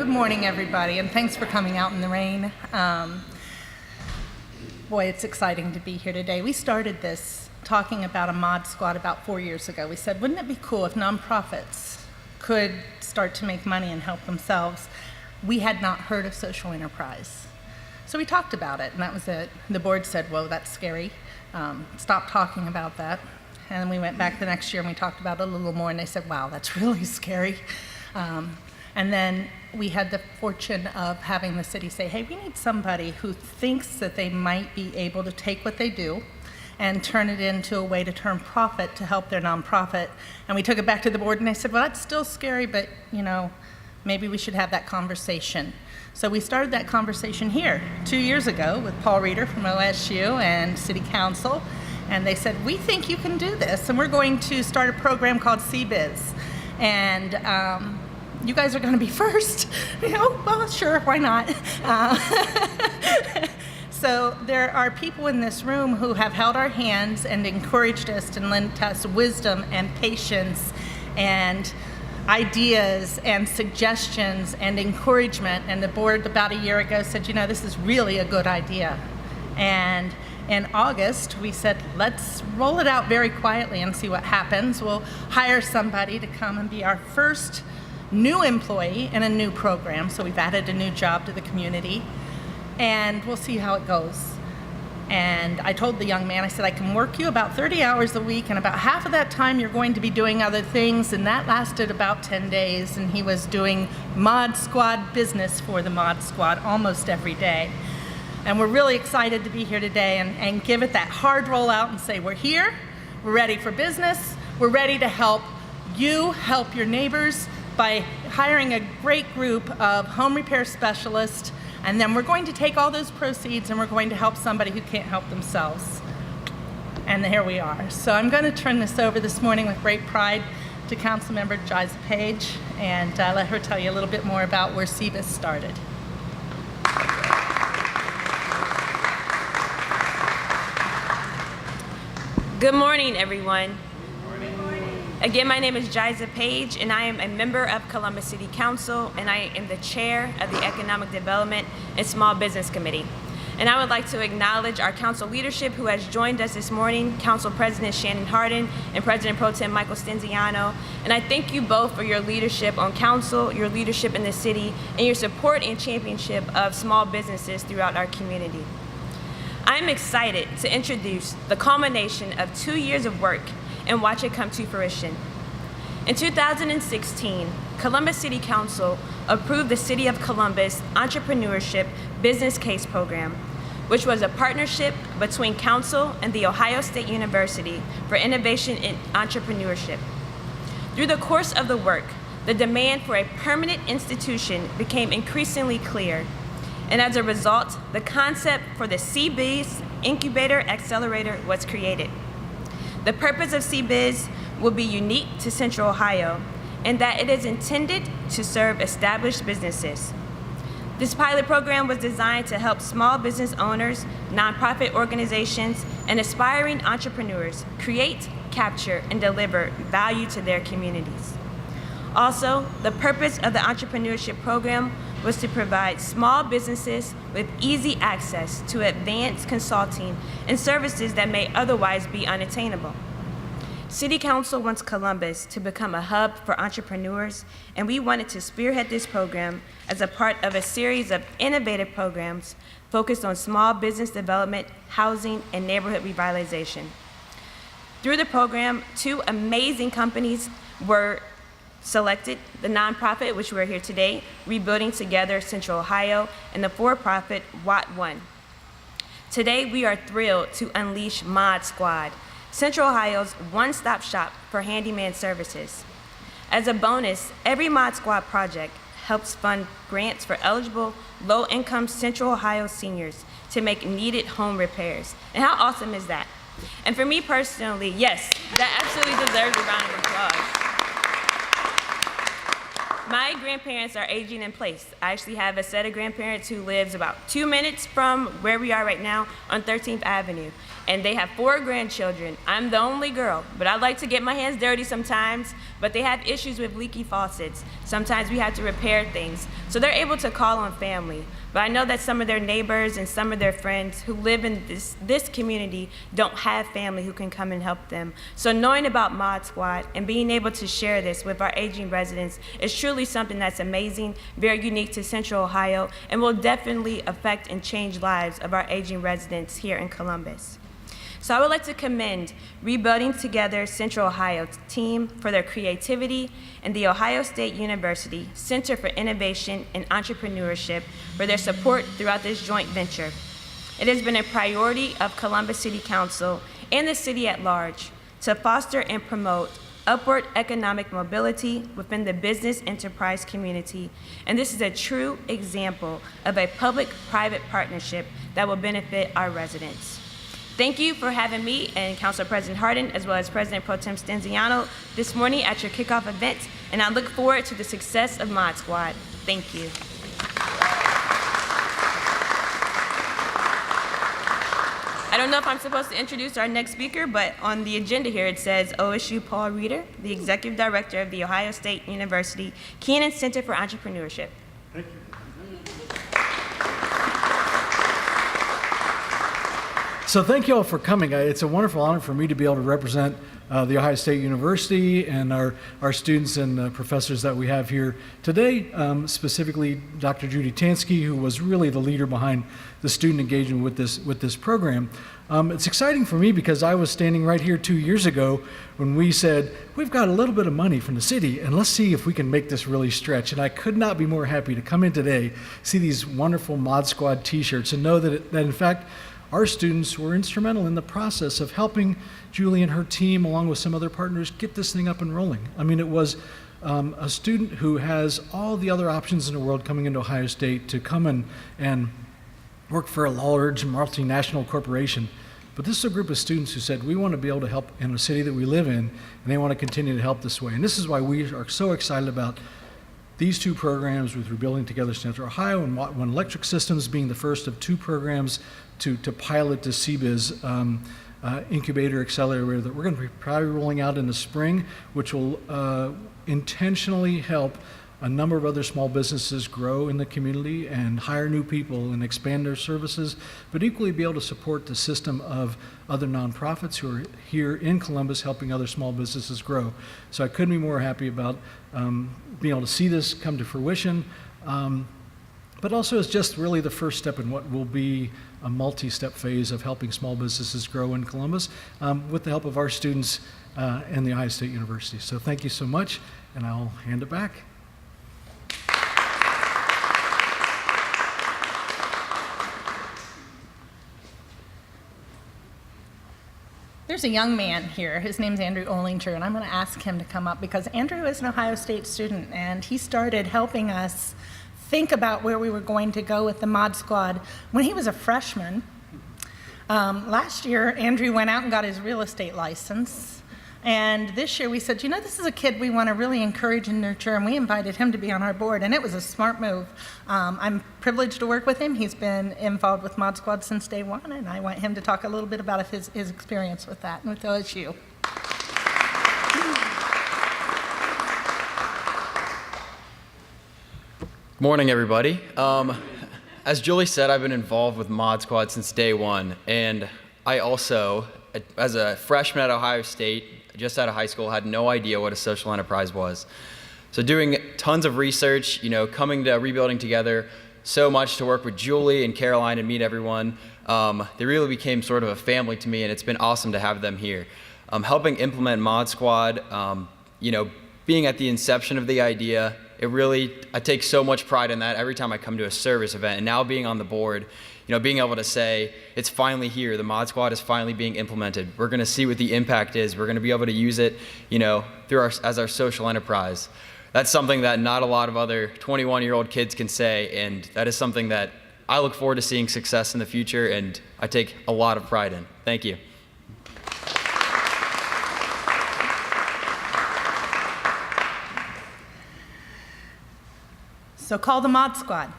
Good morning, everybody, and thanks for coming out in the rain. Boy, it's exciting to be here today. We started this talking about a mod squad about 4 years ago. We said, wouldn't it be cool if nonprofits could start to make money and help themselves? We had not heard of social enterprise. So we talked about it, and that was it. The board said, whoa, that's scary. Stop talking about that. And then we went back the next year and we talked about it a little more, and they said, wow, that's really scary. And then we had the fortune of having the city say, hey, we need somebody who thinks that they might be able to take what they do and turn it into a way to turn profit to help their nonprofit. And we took it back to the board and they said, well, that's still scary, but maybe we should have that conversation. So we started that conversation here 2 years ago with Paul Reeder from OSU and City Council. And they said, we think you can do this, and we're going to start a program called CBiz. And you guys are going to be first. Well, sure, why not? So there are people in this room who have held our hands and encouraged us and lent us wisdom and patience and ideas and suggestions and encouragement. And the board about a year ago said, this is really a good idea. And in August, we said, let's roll it out very quietly and see what happens. We'll hire somebody to come and be our first new employee in a new program. So we've added a new job to the community, and we'll see how it goes. And I told the young man, I said, I can work you about 30 hours a week, and about half of that time you're going to be doing other things. And that lasted about 10 days, and he was doing Mod Squad business for the Mod Squad almost every day. And we're really excited to be here today and give it that hard rollout and say, we're here, we're ready for business, we're ready to help you help your neighbors by hiring a great group of home repair specialists, and then we're going to take all those proceeds and we're going to help somebody who can't help themselves. And here we are. So I'm going to turn this over this morning with great pride to Councilmember Jiza Page and let her tell you a little bit more about where CBiz started. Good morning, everyone. Again, my name is Jiza Page, and I am a member of Columbus City Council, and I am the chair of the Economic Development and Small Business Committee. And I would like to acknowledge our council leadership who has joined us this morning, Council President Shannon Hardin and President Pro Tem Michael Stenziano. And I thank you both for your leadership on council, your leadership in the city, and your support and championship of small businesses throughout our community. I'm excited to introduce the culmination of 2 years of work and watch it come to fruition. In 2016, Columbus City Council approved the City of Columbus Entrepreneurship Business Case Program, which was a partnership between Council and The Ohio State University for Innovation in Entrepreneurship. Through the course of the work, the demand for a permanent institution became increasingly clear. And as a result, the concept for the CBiz Incubator Accelerator was created. The purpose of CBiz will be unique to Central Ohio in that it is intended to serve established businesses. This pilot program was designed to help small business owners, nonprofit organizations, and aspiring entrepreneurs create, capture, and deliver value to their communities. Also, the purpose of the entrepreneurship program was to provide small businesses with easy access to advanced consulting and services that may otherwise be unattainable. City Council wants Columbus to become a hub for entrepreneurs, and we wanted to spearhead this program as a part of a series of innovative programs focused on small business development, housing, and neighborhood revitalization. Through the program, 2 amazing companies were selected, the nonprofit, which we're here today, Rebuilding Together Central Ohio, and the for-profit Watt One. Today, we are thrilled to unleash Mod Squad, Central Ohio's one-stop shop for handyman services. As a bonus, every Mod Squad project helps fund grants for eligible low-income Central Ohio seniors to make needed home repairs. And how awesome is that? And for me personally, yes, that absolutely deserves a round of applause. My grandparents are aging in place. I actually have a set of grandparents who lives about 2 minutes from where we are right now on 13th Avenue. and they have 4 grandchildren. I'm the only girl, but I like to get my hands dirty sometimes, but they have issues with leaky faucets. Sometimes we have to repair things, so they're able to call on family. But I know that some of their neighbors and some of their friends who live in this community don't have family who can come and help them. So knowing about Mod Squad and being able to share this with our aging residents is truly something that's amazing, very unique to Central Ohio, and will definitely affect and change lives of our aging residents here in Columbus. So I would like to commend Rebuilding Together Central Ohio team for their creativity and the Ohio State University Center for Innovation and Entrepreneurship for their support throughout this joint venture. It has been a priority of Columbus City Council and the city at large to foster and promote upward economic mobility within the business enterprise community, and this is a true example of a public-private partnership that will benefit our residents. Thank you for having me and Council President Hardin, as well as President Pro Tem Stenziano, this morning at your kickoff event, and I look forward to the success of Mod Squad. Thank you. I don't know if I'm supposed to introduce our next speaker, but on the agenda here it says OSU Paul Reeder, the Executive Director of the Ohio State University Keenan Center for Entrepreneurship. Thank you. So thank you all for coming. It's a wonderful honor for me to be able to represent the Ohio State University and our students and professors that we have here today, specifically Dr. Judy Tansky, who was really the leader behind the student engagement with this program. It's exciting for me because I was standing right here 2 years ago when we said, we've got a little bit of money from the city and let's see if we can make this really stretch. And I could not be more happy to come in today, see these wonderful Mod Squad t-shirts and know that in fact, our students were instrumental in the process of helping Julie and her team, along with some other partners, get this thing up and rolling. I mean, it was a student who has all the other options in the world coming into Ohio State to come and work for a large multinational corporation. But this is a group of students who said, we want to be able to help in a city that we live in, and they want to continue to help this way. And this is why we are so excited about these 2 programs with Rebuilding Together Central Ohio and One Electric Systems being the first of 2 programs to pilot the CBIZ incubator accelerator that we're going to be probably rolling out in the spring, which will intentionally help a number of other small businesses grow in the community and hire new people and expand their services, but equally be able to support the system of other nonprofits who are here in Columbus helping other small businesses grow. So I couldn't be more happy about being able to see this come to fruition, but also it's just really the first step in what will be a multi-step phase of helping small businesses grow in Columbus with the help of our students and the Ohio State University. So thank you so much, and I'll hand it back. There's a young man here. His name's Andrew Olinger, and I'm going to ask him to come up because Andrew is an Ohio State student, and he started helping us think about where we were going to go with the Mod Squad when he was a freshman. Last year, Andrew went out and got his real estate license. And this year we said, you know, this is a kid we want to really encourage and nurture, and we invited him to be on our board, and it was a smart move. I'm privileged to work with him. He's been involved with Mod Squad since day one, and I want him to talk a little bit about his experience with that and with OSU. Morning, everybody. As Julie said, I've been involved with Mod Squad since day one, and I also, as a freshman at Ohio State, just out of high school, had no idea what a social enterprise was. So doing tons of research, coming to Rebuilding Together, so much to work with Julie and Caroline and meet everyone. They really became sort of a family to me, and it's been awesome to have them here. Helping implement Mod Squad, being at the inception of the idea, I take so much pride in that every time I come to a service event, and now being on the board, being able to say, it's finally here, the Mod Squad is finally being implemented. We're gonna see what the impact is. We're gonna be able to use it, as our social enterprise. That's something that not a lot of other 21-year-old kids can say, and that is something that I look forward to seeing success in the future, and I take a lot of pride in. Thank you. So call the Mod Squad.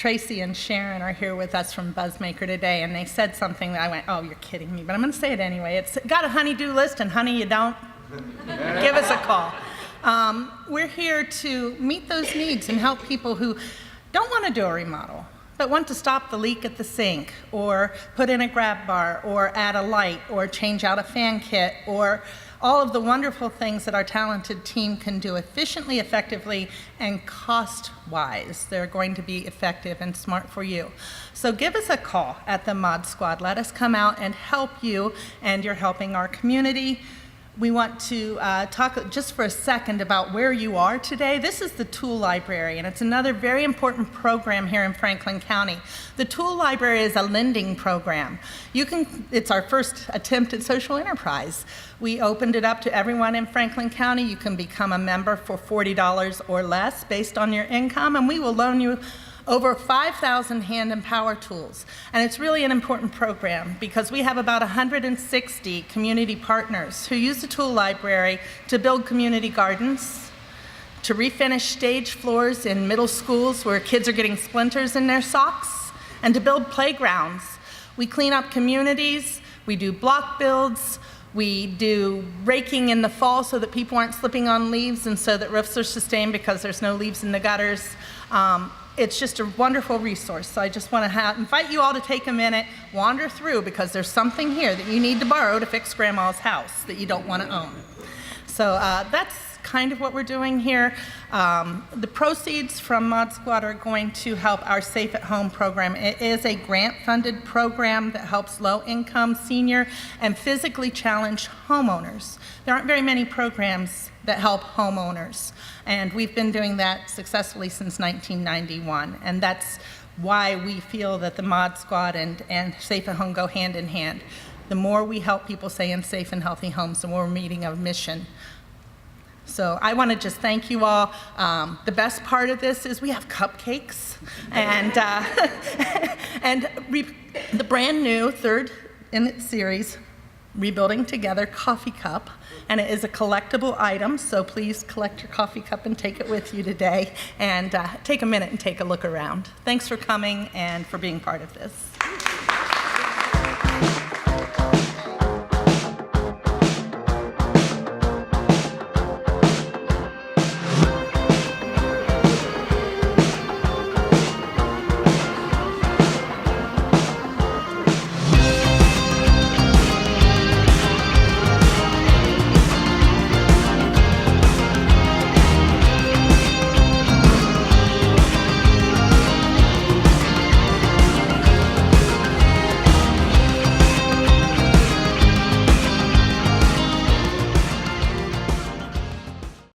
Tracy and Sharon are here with us from Buzzmaker today, and they said something that I went, oh, you're kidding me, but I'm going to say it anyway. It's got a honey-do list, and honey, you don't? Give us a call. We're here to meet those needs and help people who don't want to do a remodel, but want to stop the leak at the sink, or put in a grab bar, or add a light, or change out a fan kit, or all of the wonderful things that our talented team can do efficiently, effectively, and cost-wise. They're going to be effective and smart for you. So give us a call at the Mod Squad. Let us come out and help you, and you're helping our community. We want to talk just for a second about where you are today. This is the Tool Library, and it's another very important program here in Franklin County. The Tool Library is a lending program. It's our first attempt at social enterprise. We opened it up to everyone in Franklin County. You can become a member for $40 or less based on your income, and we will loan you over 5,000 hand and power tools. And it's really an important program because we have about 160 community partners who use the Tool Library to build community gardens, to refinish stage floors in middle schools where kids are getting splinters in their socks, and to build playgrounds. We clean up communities, we do block builds, we do raking in the fall so that people aren't slipping on leaves and so that roofs are sustained because there's no leaves in the gutters. It's just a wonderful resource. So I just want to invite you all to take a minute, wander through, because there's something here that you need to borrow to fix Grandma's house that you don't want to own. So that's kind of what we're doing here. The proceeds from Mod Squad are going to help our Safe at Home program. It is a grant-funded program that helps low-income, senior, and physically challenged homeowners. There aren't very many programs that help homeowners, and we've been doing that successfully since 1991, and that's why we feel that the Mod Squad and Safe at Home go hand in hand. The more we help people stay in safe and healthy homes, the more we're meeting a mission. So I want to just thank you all. The best part of this is we have cupcakes, and the brand new third in its series, Rebuilding Together coffee cup, and it is a collectible item, so please collect your coffee cup and take it with you today, and take a minute and take a look around. Thanks for coming and for being part of this.